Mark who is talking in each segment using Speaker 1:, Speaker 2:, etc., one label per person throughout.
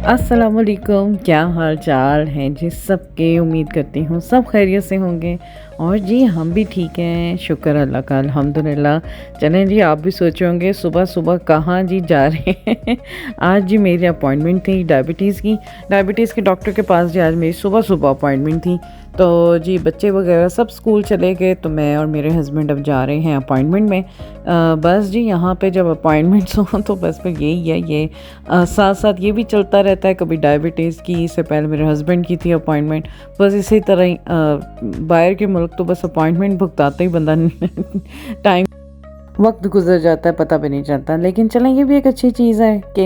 Speaker 1: अस्सलामुअलैकुम, क्या हाल चाल हैं जी सबके। उम्मीद करती हूँ सब खैरियत से होंगे। और जी हम भी ठीक हैं, शुक्र अल्लाह का, अल्हम्दुलिल्लाह। चलें जी, आप भी सोचे होंगे सुबह सुबह कहाँ जी जा रहे हैं। आज जी मेरी अपॉइंटमेंट थी डायबिटीज़ के डॉक्टर के पास जी। आज मेरी सुबह सुबह अपॉइंटमेंट थी। तो जी बच्चे वगैरह सब स्कूल चले गए, तो मैं और मेरे हस्बैंड अब जा रहे हैं अपॉइंटमेंट में। बस जी यहाँ पे जब अपॉइंटमेंट्स हों तो बस फिर यही है, ये साथ साथ ये भी चलता रहता है। कभी डायबिटीज़ की, इससे पहले मेरे हस्बैंड की थी अपॉइंटमेंट। बस इसी तरह ही बाहर के मुल्क तो बस अपॉइंटमेंट भुगताते ही बंदा टाइम वक्त गुजर जाता है, पता भी नहीं चलता। लेकिन चलें, ये भी एक अच्छी चीज़ है कि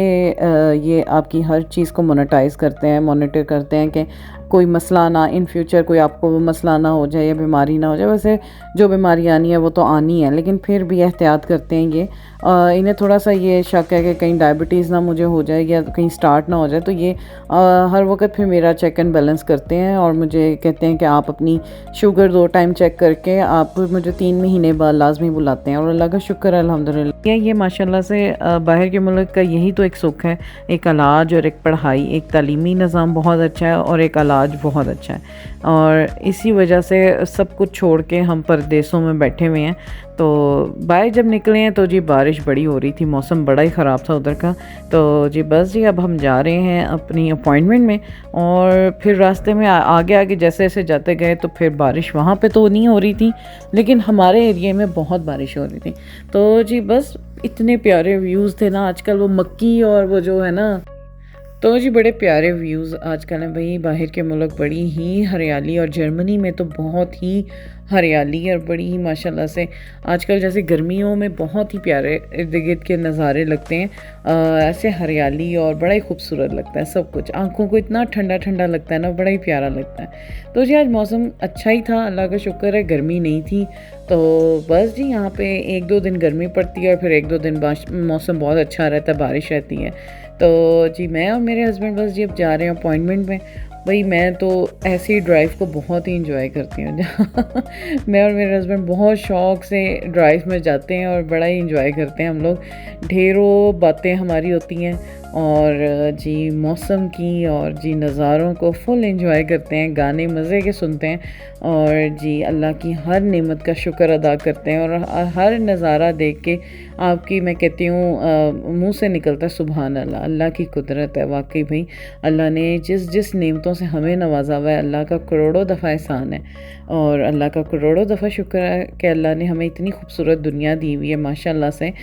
Speaker 1: ये आपकी हर चीज़ को मोनेटाइज करते हैं, मॉनिटर करते हैं कि कोई मसला ना, इन फ्यूचर कोई आपको मसला ना हो जाए या बीमारी ना हो जाए। वैसे जो बीमारी आनी है वो तो आनी है, लेकिन फिर भी एहतियात करते हैं ये। इन्हें थोड़ा सा ये शक है कि कहीं डायबिटीज़ ना मुझे हो जाए या कहीं स्टार्ट ना हो जाए, तो ये हर वक्त फिर मेरा चेक एंड बैलेंस करते हैं और मुझे कहते हैं कि आप अपनी शुगर 2 टाइम चेक करके आप मुझे 3 महीने बाद लाजमी बुलाते हैं। और अल्लाह का शुक्र है, अल्हम्दुलिल्लाह। ये माशाल्लाह से बाहर के मुल्क का यही तो एक सुख है, एक इलाज और एक पढ़ाई, एक तालीमी निज़ाम बहुत अच्छा है और एक इलाज बहुत अच्छा है। और इसी वजह से सब कुछ छोड़ के हम परदेसों में बैठे हुए हैं। तो बाहर जब निकले हैं तो जी बारिश बड़ी हो रही थी, मौसम बड़ा ही ख़राब था उधर का। तो जी बस जी अब हम जा रहे हैं अपनी अपॉइंटमेंट में। और फिर रास्ते में आगे आगे जैसे जैसे जाते गए तो फिर बारिश वहाँ पे तो नहीं हो रही थी, लेकिन हमारे एरिया में बहुत बारिश हो रही थी। तो जी बस इतने प्यारे व्यूज़ थे ना आजकल, वो मक्की और वो जो है ना, तो जी बड़े प्यारे व्यूज़ आजकल हैं भाई। बाहर के मुल्क बड़ी ही हरियाली, और जर्मनी में तो बहुत ही हरियाली और बड़ी ही माशाल्लाह से आजकल जैसे गर्मियों में बहुत ही प्यारे इर्द गिर्द के नज़ारे लगते हैं। ऐसे हरियाली और बड़ा ही खूबसूरत लगता है सब कुछ, आंखों को इतना ठंडा ठंडा लगता है ना, बड़ा ही प्यारा लगता है। तो जी आज मौसम अच्छा ही था, अल्लाह का शुक्र है, गर्मी नहीं थी। तो बस जी यहाँ पे 1-2 दिन गर्मी पड़ती है और फिर 1-2 दिन मौसम बहुत अच्छा रहता है, बारिश रहती है। तो जी मैं और मेरे हस्बैंड बस जी अब जा रहे हैं अपॉइंटमेंट में। भाई मैं तो ऐसी ड्राइव को बहुत ही इंजॉय करती हूँ। मैं और मेरे हस्बैंड बहुत शौक से ड्राइव में जाते हैं और बड़ा ही इंजॉय करते हैं हम लोग। ढेरों बातें हमारी होती हैं और जी मौसम की और जी नज़ारों को फुल एंजॉय करते हैं, गाने मज़े के सुनते हैं और जी अल्लाह की हर नेमत का शुक्र अदा करते हैं। और हर नज़ारा देख के आपकी, मैं कहती हूँ, मुंह से निकलता है सुभान अल्लाह। अल्लाह की कुदरत है वाकई भाई। अल्लाह ने जिस जिस नेमतों से हमें नवाजा हुआ है, अल्लाह का करोड़ों दफ़ा एहसान है और अल्लाह का करोड़ों दफ़ा शुक्र है कि अल्लाह ने हमें इतनी खूबसूरत दुनिया दी हुई है माशाल्लाह से।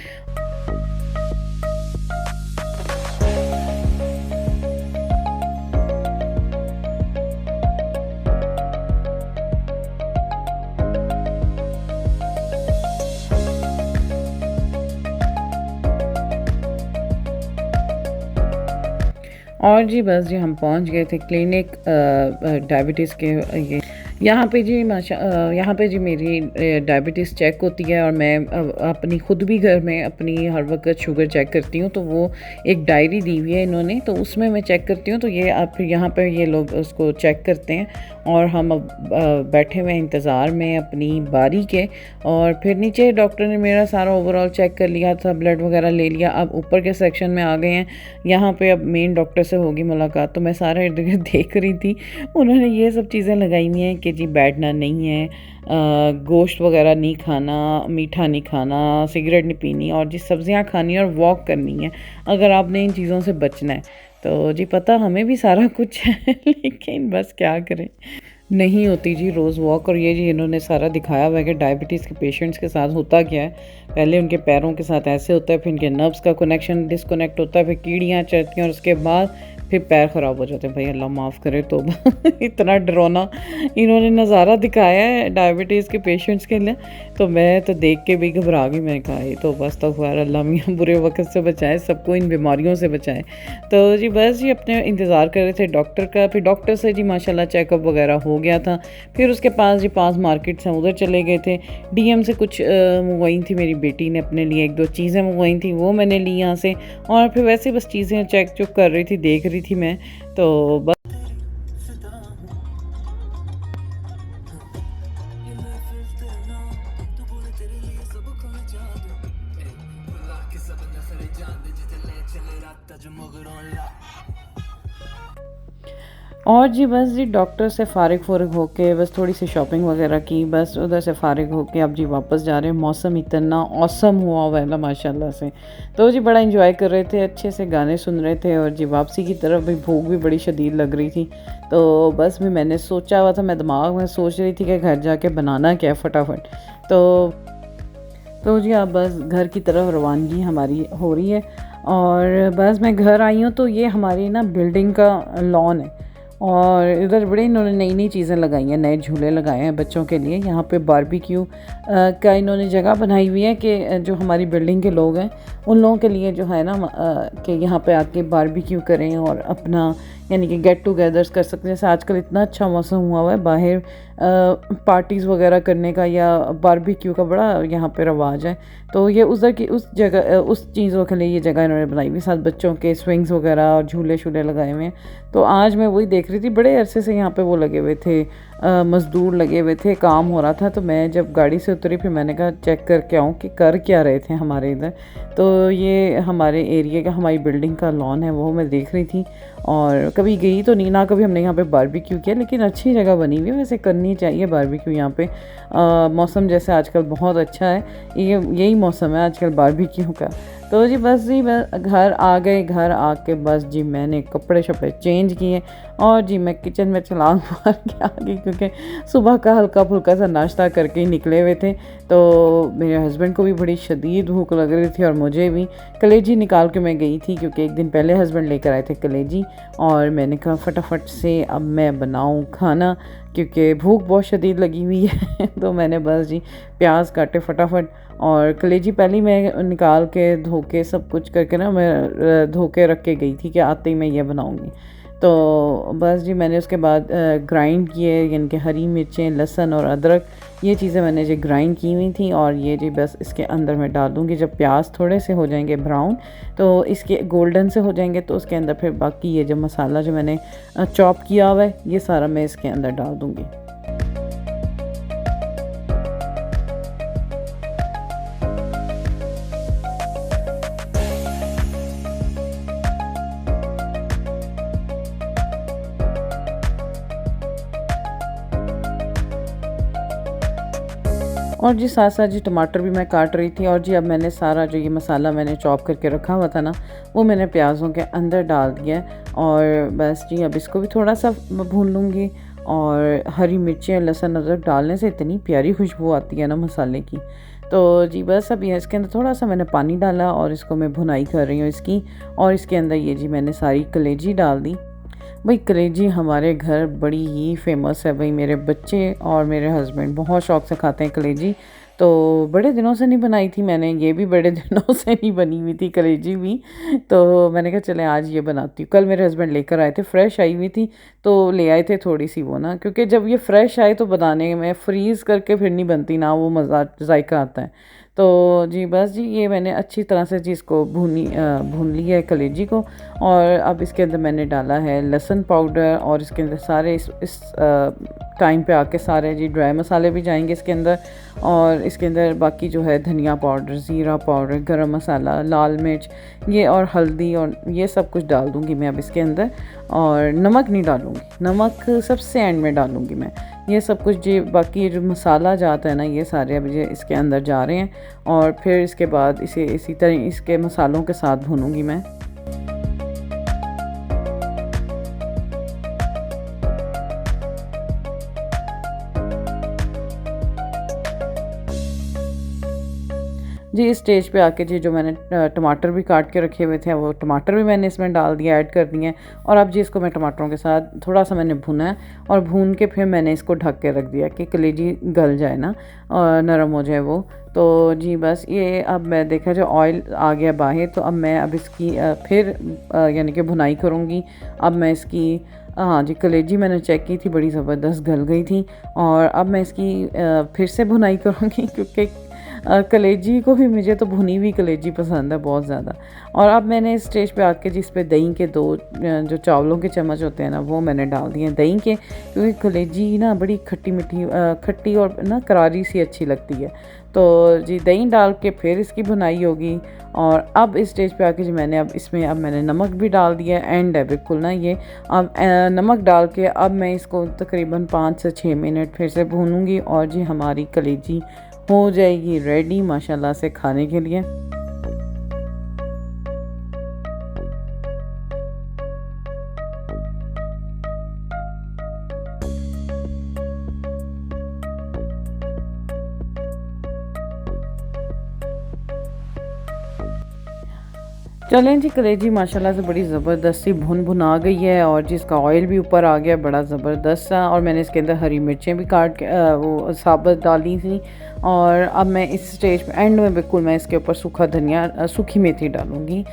Speaker 1: और जी बस जी हम पहुंच गए थे क्लिनिक डायबिटीज़ के। ये यहाँ पे जी यहाँ पे जी मेरी डायबिटीज़ चेक होती है और मैं अपनी ख़ुद भी घर में अपनी हर वक्त शुगर चेक करती हूँ। तो वो एक डायरी दी हुई है इन्होंने, तो उसमें मैं चेक करती हूँ। तो ये आप फिर यहाँ पे ये लोग उसको चेक करते हैं और हम अब बैठे हुए इंतज़ार में अपनी बारी के। और फिर नीचे डॉक्टर ने मेरा सारा ओवरऑल चेक कर लिया था, ब्लड वगैरह ले लिया। अब ऊपर के सेक्शन में आ गए हैं, यहाँ पे अब मेन डॉक्टर से होगी मुलाकात। तो मैं सारा इर्द गिर्द देख रही थी, उन्होंने ये सब चीज़ें लगाई हुई हैं कि जी बैठना नहीं है, गोश्त वगैरह नहीं खाना, मीठा नहीं खाना, सिगरेट नहीं पीनी और जी सब्जियां खानी और वॉक करनी है अगर आपने इन चीज़ों से बचना है। तो जी पता हमें भी सारा कुछ है लेकिन बस क्या करें, नहीं होती जी रोज़ वॉक। और ये जी इन्होंने सारा दिखाया हुआ है कि डायबिटीज़ के पेशेंट्स के साथ होता क्या है। पहले उनके पैरों के साथ ऐसे होता है, फिर इनके नर्व्स का कनेक्शन डिसकनेक्ट होता है, फिर कीड़ियाँ चढ़ती हैं और उसके बाद फिर पैर ख़राब हो जाते हैं। भाई अल्लाह माफ़ करे तो इतना डरावना इन्होंने नज़ारा दिखाया है डायबिटीज़ के पेशेंट्स के लिए। तो मैं तो देख के भी घबरा गई। मैंने कहा ये तो बस तो ख़ैर अल्लाह मियाँ बुरे वक्त से बचाए, सबको इन बीमारियों से बचाए। तो जी बस जी अपने इंतज़ार कर रहे थे डॉक्टर का। फिर डॉक्टर से जी माशाल्लाह चेकअप वगैरह हो गया था। फिर उसके पास जी पास मार्केट्स हैं, उधर चले गए थे। डीएम से कुछ मंगवाई थी मेरी बेटी ने अपने लिए, 1-2 चीज़ें मंगवाई थी, वो मैंने ली यहाँ से। और फिर वैसे बस चीज़ें चेक चुक कर रही थी, देख रही थी मैं। तो बस और जी बस जी डॉक्टर से फ़ारिग होके बस थोड़ी सी शॉपिंग वगैरह की, बस उधर से फ़ारिग होके अब जी वापस जा रहे हैं। मौसम इतना औसम हुआ हुआ है ना माशाल्लाह से, तो जी बड़ा इंजॉय कर रहे थे, अच्छे से गाने सुन रहे थे। और जी वापसी की तरफ भी भूख भी बड़ी शदीद लग रही थी, तो बस भी मैंने सोचा हुआ था, मैं दिमाग में सोच रही थी कि घर जाके बनाना क्या है फटाफट। तो जी अब बस घर की तरफ रवानगी हमारी हो रही है। और बस मैं घर आई हूँ, तो ये हमारी ना बिल्डिंग का लॉन है, और इधर बड़े इन्होंने नई नई चीज़ें लगाई हैं, नए झूले लगाए हैं बच्चों के लिए। यहाँ पे बारबेक्यू का इन्होंने जगह बनाई हुई है कि जो हमारी बिल्डिंग के लोग हैं उन लोगों के लिए जो है ना कि यहाँ पे आके बारबेक्यू करें और अपना यानी कि गेट टुगेदर्स कर सकते हैं। जैसे आजकल इतना अच्छा मौसम हुआ हुआ है, बाहर पार्टीज़ वगैरह करने का या बारबेक्यू का बड़ा यहाँ पे रवाज है। तो ये उधर की उस जगह उस चीज़ों के लिए ये जगह इन्होंने बनाई हुई, साथ बच्चों के स्विंग्स वगैरह और झूले शूले लगाए हुए हैं। तो आज मैं वही देख रही थी, बड़े अरसे से यहाँ पे वो लगे हुए थे, मज़दूर लगे हुए थे, काम हो रहा था। तो मैं जब गाड़ी से उतरी फिर मैंने कहा चेक करके आऊँ कि कर क्या रहे थे हमारे इधर। तो ये हमारे एरिया का, हमारी बिल्डिंग का लॉन है, वो मैं देख रही थी। और कभी गई तो नहीं ना, कभी हमने यहाँ पे बारबेक्यू किया, लेकिन अच्छी जगह बनी हुई है, वैसे करनी चाहिए बारबेक्यू यहाँ पे। मौसम जैसे आजकल बहुत अच्छा है, ये यही मौसम है आजकल बारबेक्यू का। तो जी बस जी मैं घर आ गए, घर आके बस जी मैंने कपड़े शपड़े चेंज किए और जी मैं किचन में छलांग मार के आ गई, क्योंकि सुबह का हल्का फुल्का सा नाश्ता करके ही निकले हुए थे। तो मेरे हस्बैंड को भी बड़ी शदीद भूख लग रही थी और मुझे भी। कलेजी निकाल के मैं गई थी, क्योंकि एक दिन पहले हस्बैंड लेकर आए थे कलेजी, और मैंने कहा फटाफट से अब मैं बनाऊँ खाना, क्योंकि भूख बहुत शदीद लगी हुई है। तो मैंने बस जी प्याज काटे फटाफट, और कलेजी पहले मैं निकाल के धो के सब कुछ करके ना मैं धो के रख के गई थी कि आते ही मैं ये बनाऊंगी। तो बस जी मैंने उसके बाद ग्राइंड किए, यानी कि हरी मिर्चें, लहसुन और अदरक, ये चीज़ें मैंने जी ग्राइंड की हुई थी। और ये जी बस इसके अंदर मैं डाल दूँगी। जब प्याज थोड़े से हो जाएंगे ब्राउन, तो इसके गोल्डन से हो जाएंगे, तो उसके अंदर फिर बाकी ये जो मसाला जो मैंने चॉप किया हुआ है ये सारा मैं इसके अंदर डाल दूँगी। और जी साथ साथ जी टमाटर भी मैं काट रही थी। और जी अब मैंने सारा जो ये मसाला मैंने चॉप करके रखा हुआ था ना, वो मैंने प्याज़ों के अंदर डाल दिया। और बस जी अब इसको भी थोड़ा सा भून लूँगी। और हरी मिर्चें, लहसुन, अदरक डालने से इतनी प्यारी खुशबू आती है ना मसाले की। तो जी बस अब ये इसके अंदर थोड़ा सा मैंने पानी डाला और इसको मैं भुनाई कर रही हूँ इसकी। और इसके अंदर ये जी मैंने सारी कलेजी डाल दी। भाई कलेजी हमारे घर बड़ी ही फेमस है भाई, मेरे बच्चे और मेरे हस्बैंड बहुत शौक से खाते हैं कलेजी। तो बड़े दिनों से नहीं बनाई थी मैंने, ये भी बड़े दिनों से नहीं बनी हुई थी कलेजी भी। तो मैंने कहा चले आज ये बनाती हूँ। कल मेरे हस्बैंड लेकर आए थे, फ्रेश आई हुई थी, तो ले आए थे थोड़ी सी वो ना, क्योंकि जब ये फ्रेश आए तो बनाने में, फ्रीज़ करके फिर नहीं बनती ना, वो मज़ा जायका आता है। तो जी बस जी ये मैंने अच्छी तरह से जी इसको भून लिया है कलेजी को। और अब इसके अंदर मैंने डाला है लहसुन पाउडर, और इसके अंदर सारे इस टाइम पे आके सारे जी ड्राई मसाले भी जाएंगे इसके अंदर। और इसके अंदर बाकी जो है धनिया पाउडर, ज़ीरा पाउडर, गरम मसाला, लाल मिर्च, ये और हल्दी, और ये सब कुछ डाल दूँगी मैं अब इसके अंदर। और नमक नहीं डालूँगी, नमक सबसे एंड में डालूँगी मैं। ये सब कुछ जी बाकी ये जो मसाला जाता है ना, ये सारे अब ये इसके अंदर जा रहे हैं। और फिर इसके बाद इसे इसी तरह इसके मसालों के साथ भूनूंगी मैं। जी इस स्टेज पे आके जी जो मैंने टमाटर भी काट के रखे हुए थे, वो टमाटर भी मैंने इसमें डाल दिया, ऐड कर दिए। और अब जी इसको मैं टमाटरों के साथ थोड़ा सा मैंने भुना है, और भून के फिर मैंने इसको ढक के रख दिया कि कलेजी गल जाए ना और नरम हो जाए वो। तो जी बस ये अब मैं देखा जो ऑयल आ गया बाहर, तो अब मैं अब इसकी फिर यानी कि भुनाई करूँगी। अब मैं इसकी हाँ जी कलेजी मैंने चेक की थी, बड़ी ज़बरदस्त गल गई थी। और अब मैं इसकी फिर से भुनाई करूँगी, क्योंकि कलेजी को भी, मुझे तो भुनी हुई कलेजी पसंद है बहुत ज़्यादा। और अब मैंने इस स्टेज पे आके जिस पे दही के 2 जो चावलों के चम्मच होते हैं ना, वो मैंने डाल दिए दही के, क्योंकि कलेजी ना बड़ी खट्टी मीठी खट्टी और ना करारी सी अच्छी लगती है। तो जी दही डाल के फिर इसकी भुनाई होगी। और अब इस स्टेज पे आके जी मैंने नमक भी डाल दिया, एंड है बिल्कुल ना ये। अब नमक डाल के अब मैं इसको तकरीबन 5 से 6 मिनट फिर से भूनूंगी और जी हमारी कलेजी हो जाएगी रेडी माशाल्लाह से खाने के लिए। चलें जी, कलेजी माशाल्लाह से बड़ी ज़बरदस्त सी भुना गई है और जिसका ऑयल भी ऊपर आ गया बड़ा ज़बरदस्त सा। और मैंने इसके अंदर हरी मिर्चें भी काट के वो साबुत डाली थी। और अब मैं इस स्टेज पे एंड में बिल्कुल मैं इसके ऊपर सूखा धनिया सूखी मेथी डालूँगी।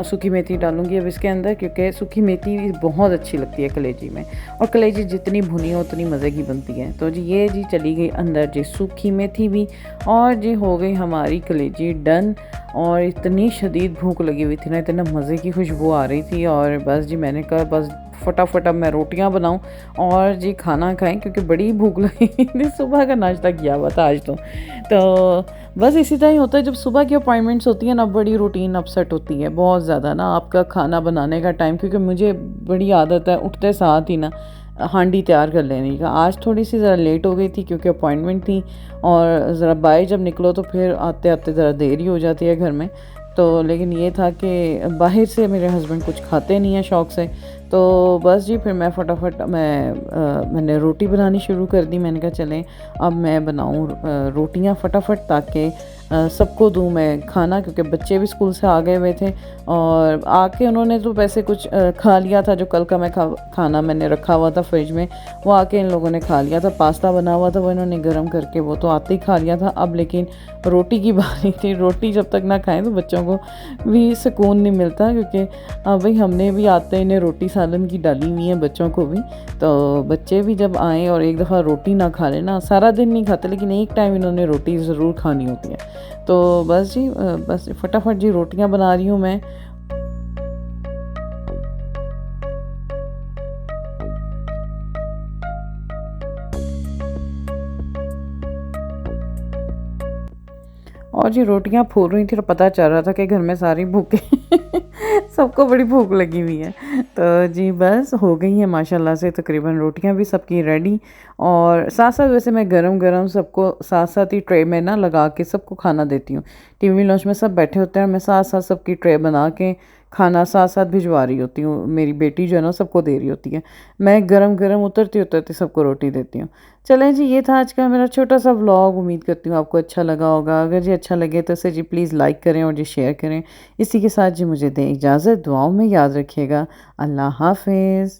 Speaker 1: सूखी मेथी डालूँगी अब इसके अंदर, क्योंकि सूखी मेथी बहुत अच्छी लगती है कलेजी में, और कलेजी जितनी भुनी हो उतनी मज़े की बनती है। तो जी ये जी चली गई अंदर जी सूखी मेथी भी, और जी हो गई हमारी कलेजी डन। और इतनी शदीद भूख लगी हुई थी ना, इतना मज़े की खुशबू आ रही थी, और बस जी मैंने कहा बस फटाफट अब मैं रोटियां बनाऊं और जी खाना खाएं, क्योंकि बड़ी भूख लगी थी। सुबह का नाश्ता किया हुआ था आज तो बस इसी तरह ही होता है जब सुबह की अपॉइंटमेंट्स होती है ना, बड़ी रूटीन अपसेट होती है बहुत ज़्यादा ना आपका खाना बनाने का टाइम, क्योंकि मुझे बड़ी आदत है उठते साथ ही ना हांडी तैयार कर लेने का। आज थोड़ी सी ज़रा लेट हो गई थी क्योंकि अपॉइंटमेंट थी, और ज़रा बाहर जब निकलो तो फिर आते आते ज़रा देरी हो जाती है घर में। तो लेकिन ये था कि बाहर से मेरे हस्बैंड कुछ खाते नहीं हैं शौक़ से, तो बस जी फिर मैं फटाफट मैंने रोटी बनानी शुरू कर दी। मैंने कहा चलें अब मैं बनाऊं रोटियां फटाफट, ताकि सबको दूं मैं खाना, क्योंकि बच्चे भी स्कूल से आ गए हुए थे, और आके उन्होंने तो वैसे कुछ खा लिया था। जो कल का मैं खाना मैंने रखा हुआ था फ्रिज में, वो आके इन लोगों ने खा लिया था। पास्ता बना हुआ था वो इन्होंने गर्म करके वो तो आते ही खा लिया था। अब लेकिन रोटी की बारी थी, रोटी जब तक ना खाएं तो बच्चों को भी सुकून नहीं मिलता, क्योंकि भाई हमने भी आते इन्हें रोटी सालन की डाली हुई है बच्चों को भी। तो बच्चे भी जब आएँ और एक दफ़ा रोटी ना खा लेना, सारा दिन नहीं खाते लेकिन एक टाइम इन्होंने रोटी ज़रूर खानी होती है। तो बस जी बस फटाफट जी रोटियां बना रही हूँ मैं। और जी रोटियां फूल रही थी तो पता चल रहा था कि घर में सारी भूखे सबको बड़ी भूख लगी हुई है। तो जी बस हो गई है माशाल्लाह से तकरीबन रोटियां भी सबकी रेडी, और साथ साथ वैसे मैं गरम गरम सबको साथ साथ ही ट्रे में ना लगा के सबको खाना देती हूँ। टीवी लॉन्च में सब बैठे होते हैं और मैं साथ साथ सबकी ट्रे बना के खाना साथ साथ भिजवा रही होती हूँ। मेरी बेटी जो है ना सबको दे रही होती है, मैं गरम गरम उतरती उतरती सबको रोटी देती हूँ। चलें जी, ये था आज का मेरा छोटा सा व्लॉग। उम्मीद करती हूँ आपको अच्छा लगा होगा। अगर जी अच्छा लगे तो इसे जी प्लीज़ लाइक करें और जी शेयर करें। इसी के साथ जी मुझे दें इजाज़त, दुआओं में याद रखिएगा। अल्लाह हाफ़िज़।